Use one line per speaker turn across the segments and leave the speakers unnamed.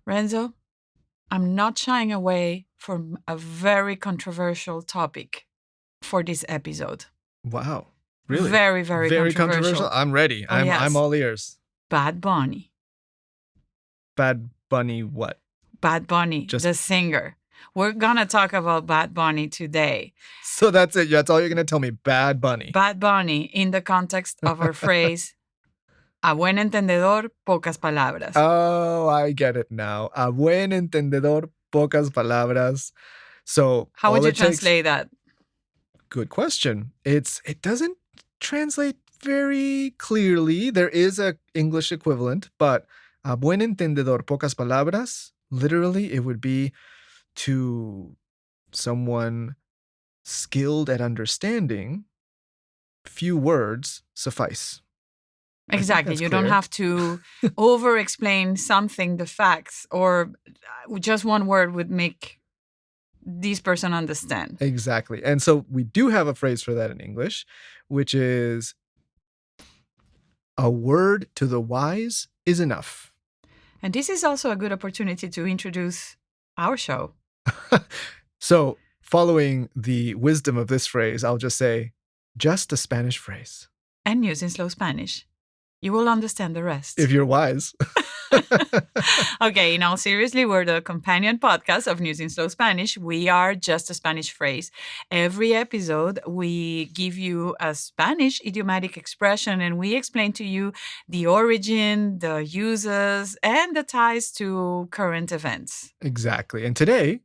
Renzo, I'm not shying away from a very controversial topic for this episode.
Wow. Really?
Very, very,
Very
controversial.
I'm ready.
Oh,
I'm
yes.
all ears.
Bad Bunny.
Bad Bunny what?
Bad Bunny, the singer. We're going to talk about Bad Bunny today.
So that's it. That's all you're going to tell me. Bad Bunny.
Bad Bunny in the context of our phrase, a buen entendedor, pocas palabras.
Oh, I get it now. A buen entendedor, pocas palabras. So
how would you translate that?
Good question. It doesn't translate very clearly. There is a English equivalent, but a buen entendedor, pocas palabras, literally it would be to someone skilled at understanding, few words suffice.
Exactly. You don't have to over-explain something, the facts, or just one word would make this person understand.
Exactly. And so we do have a phrase for that in English, which is a word to the wise is enough.
And this is also a good opportunity to introduce our show.
So following the wisdom of this phrase, I'll just say, just a Spanish phrase.
And using slow Spanish. You will understand the rest.
If you're wise.
Okay, in all seriously, we're the companion podcast of News in Slow Spanish. We are just a Spanish phrase. Every episode, we give you a Spanish idiomatic expression and we explain to you the origin, the uses, and the ties to current events.
Exactly. And today,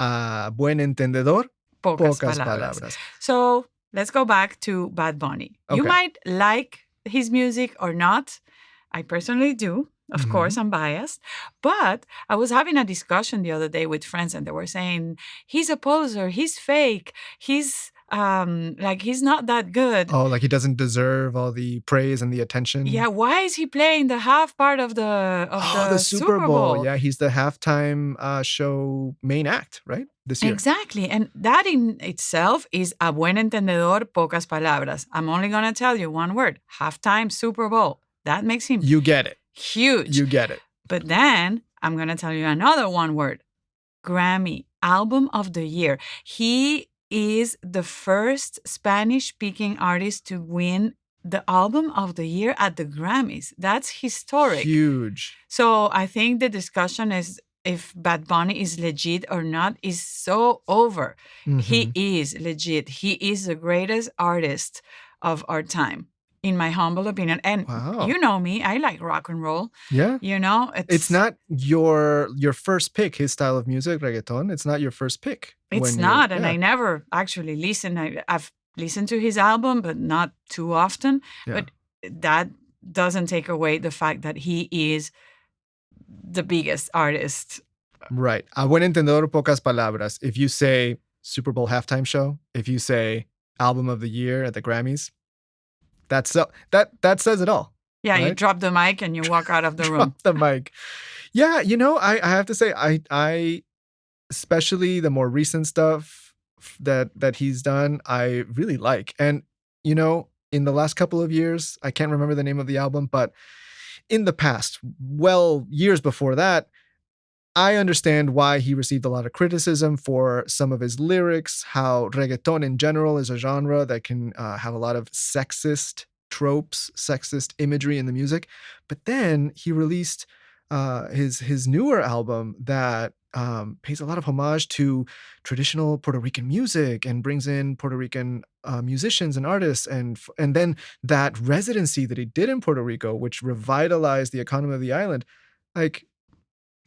buen entendedor, pocas palabras.
So let's go back to Bad Bunny. Okay. You might like his music or not. I personally do. Of course, I'm biased. But I was having a discussion the other day with friends and they were saying, he's a poser, he's fake, he's he's not that good.
Oh, like he doesn't deserve all the praise and the attention.
Yeah, why is he playing the half part of the Super Bowl?
Yeah, he's the halftime show main act, right? This year.
Exactly. And that in itself is a buen entendedor, pocas palabras. I'm only going to tell you one word, halftime Super Bowl. That makes him
You get it.
Huge.
You get it.
But then I'm going to tell you another one word, Grammy, Album of the Year. He is the first Spanish-speaking artist to win the Album of the Year at the Grammys. That's historic.
Huge.
So I think the discussion is if Bad Bunny is legit or not is so over. Mm-hmm. He is legit. He is the greatest artist of our time, in my humble opinion. And you know me, I like rock and roll.
Yeah.
You know,
it's not your first pick, his style of music, reggaeton. It's not your first pick.
It's not. And I never actually listened. I've listened to his album, but not too often. Yeah. But that doesn't take away the fact that he is the biggest artist.
Right. A buen entendedor, pocas palabras. If you say Super Bowl halftime show, if you say album of the year at the Grammys, that says it all.
Yeah, right? You drop the mic and you walk out of the room.
Drop the mic. Yeah, you know, I have to say, I especially the more recent stuff that he's done, I really like. And, you know, in the last couple of years, I can't remember the name of the album, but in the past, years before that, I understand why he received a lot of criticism for some of his lyrics, how reggaeton in general is a genre that can have a lot of sexist tropes, sexist imagery in the music. But then he released his newer album that pays a lot of homage to traditional Puerto Rican music and brings in Puerto Rican musicians and artists. And then that residency that he did in Puerto Rico, which revitalized the economy of the island, like,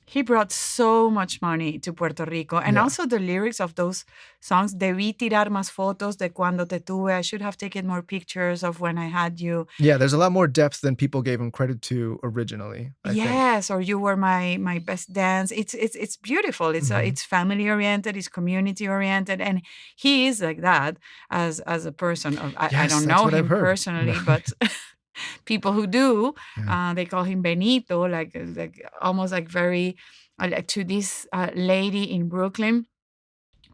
he brought so much money to Puerto Rico. And also the lyrics of those songs, debí tirar más fotos de cuando te tuve. I should have taken more pictures of when I had you.
Yeah, there's a lot more depth than people gave him credit to originally. I think.
Or you were my best dance. It's beautiful. It's family oriented. It's community oriented, and he is like that as a person. I don't know him personally, but. People who do, they call him Benito, like almost like very like to this lady in Brooklyn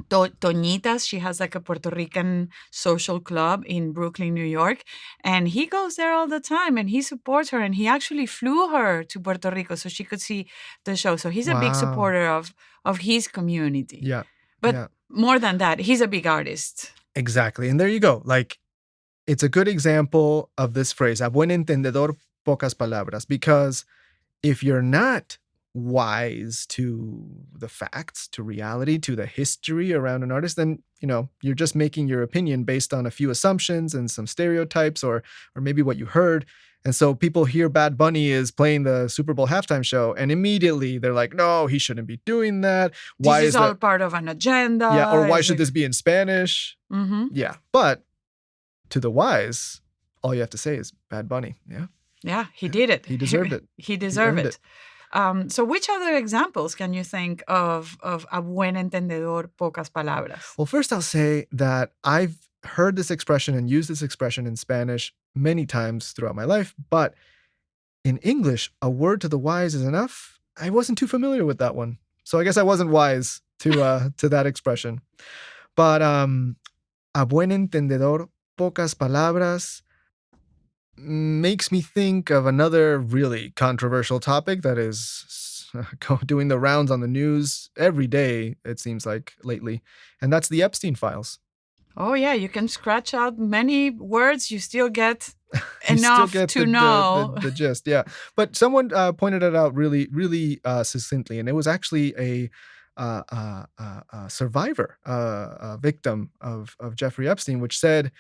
Toñitas. She has like a Puerto Rican social club in Brooklyn, New York. And he goes there all the time and he supports her. And he actually flew her to Puerto Rico so she could see the show. So he's a big
Wow.
supporter of his community.
Yeah.
But
Yeah.
more than that, he's a big artist.
Exactly. And there you go. Like, it's a good example of this phrase, a buen entendedor, pocas palabras, because if you're not wise to the facts, to reality, to the history around an artist, then you're just making your opinion based on a few assumptions and some stereotypes, or maybe what you heard. And so people hear Bad Bunny is playing the Super Bowl halftime show, and immediately they're like, "No, he shouldn't be doing that.
This
Why
is
is
all
that?
part of an agenda."
Yeah, or why
It's
should
like,
this be in Spanish?"
mhm.
Yeah, but to the wise, all you have to say is Bad Bunny. Yeah,
Yeah, he did it.
he deserved it.
He
He
deserved
earned
it.
it.
So which other examples can you think of a buen entendedor, pocas palabras?
Well, first I'll say that I've heard this expression and used this expression in Spanish many times throughout my life, but in English, a word to the wise is enough. I wasn't too familiar with that one. So I guess I wasn't wise to that expression. But a buen entendedor, pocas palabras, makes me think of another really controversial topic that is doing the rounds on the news every day, it seems like lately, and that's the Epstein files.
Oh yeah, you can scratch out many words, you still get
You still
enough
get
to know.
the gist, yeah. But someone pointed it out really, really succinctly, and it was actually a survivor, a victim of Jeffrey Epstein, which said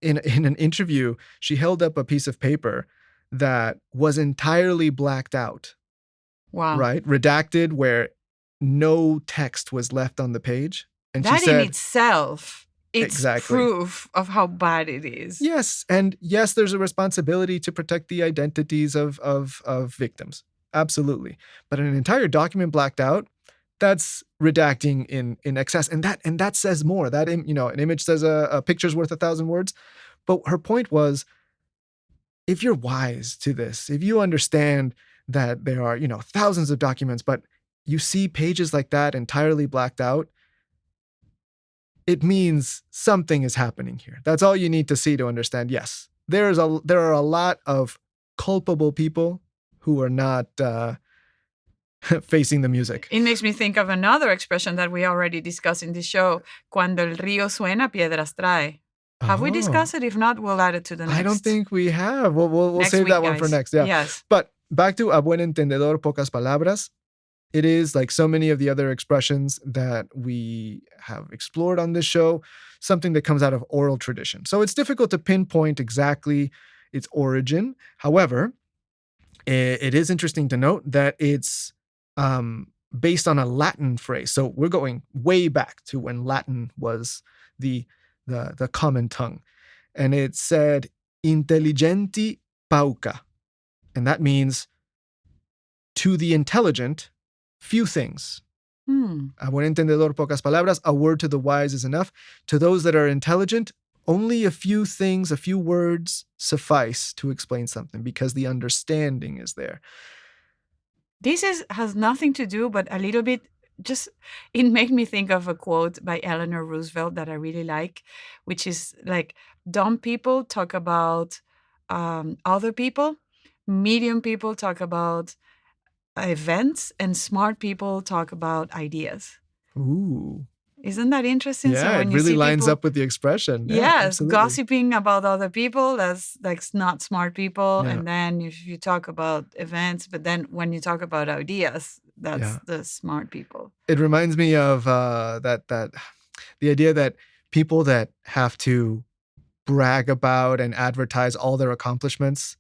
in an interview, she held up a piece of paper that was entirely blacked out,
Wow.
right? Redacted, where no text was left on the page. And she
That in
said,
itself, it's
exactly.
proof of how bad it is.
Yes, and yes, there's a responsibility to protect the identities of victims. Absolutely. But an entire document blacked out, that's redacting in excess. And that says more. That an image says a picture's worth 1,000 words. But her point was, if you're wise to this, if you understand that there are, thousands of documents, but you see pages like that entirely blacked out, it means something is happening here. That's all you need to see to understand. Yes, there are a lot of culpable people who are not facing the music.
It makes me think of another expression that we already discussed in the show. Cuando el río suena, piedras trae. Have we discussed it? If not, we'll add it to the next.
I don't think we have. We'll
Next
save
week,
that one for
guys.
next. Yeah.
Yes.
But back to a buen entendedor, pocas palabras. It is, like so many of the other expressions that we have explored on this show, something that comes out of oral tradition. So it's difficult to pinpoint exactly its origin. However, it is interesting to note that it's based on a Latin phrase. So we're going way back to when Latin was the common tongue. And it said intelligenti pauca. And that means to the intelligent, few things. A buen entendedor, pocas palabras. A word to the wise is enough. To those that are intelligent, only a few things, a few words suffice to explain something because the understanding is there.
This has nothing to do, but a little bit, it made me think of a quote by Eleanor Roosevelt that I really like, which is like, dumb people talk about other people, medium people talk about events, and smart people talk about ideas.
Ooh.
Isn't that interesting?
Yeah,
So when
it
you
really
see
lines
people,
up with the expression. Yeah,
yes,
absolutely.
gossiping about other people, that's like not smart people.
Yeah.
And then if you talk about events, but then when you talk about ideas, that's
Yeah.
the smart people.
It reminds me of the idea that people that have to brag about and advertise all their accomplishments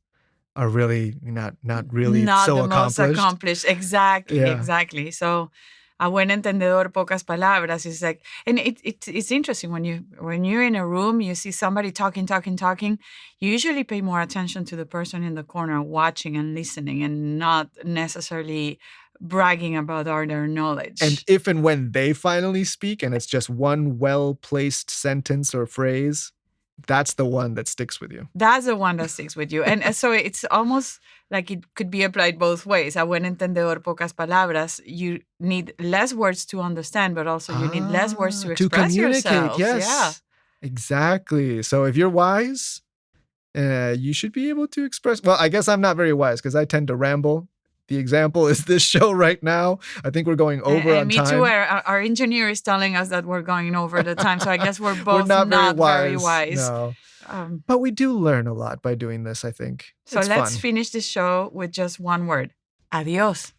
are really not really
Not
so
the most accomplished. Exactly,
Yeah.
exactly. So a buen entendedor, pocas palabras is like, and it's interesting when you're in a room, you see somebody talking, you usually pay more attention to the person in the corner watching and listening and not necessarily bragging about all their knowledge.
And if and when they finally speak and it's just one well-placed sentence or phrase, that's the one that sticks with you.
That's the one that sticks with you. And so it's almost like it could be applied both ways. A buen entendedor, pocas palabras. You need less words to understand, but also you need less words to express
communicate.
yourself.
Yes.
Yeah.
Exactly. So if you're wise, you should be able to express. Well, I guess I'm not very wise because I tend to ramble. The example is this show right now. I think we're going over on
me
time.
too. Our engineer is telling us that we're going over the time. So I guess we're both
We're not
very wise.
No. But we do learn a lot by doing this, I think.
So
it's
let's
fun.
finish this show with just one word. Adios.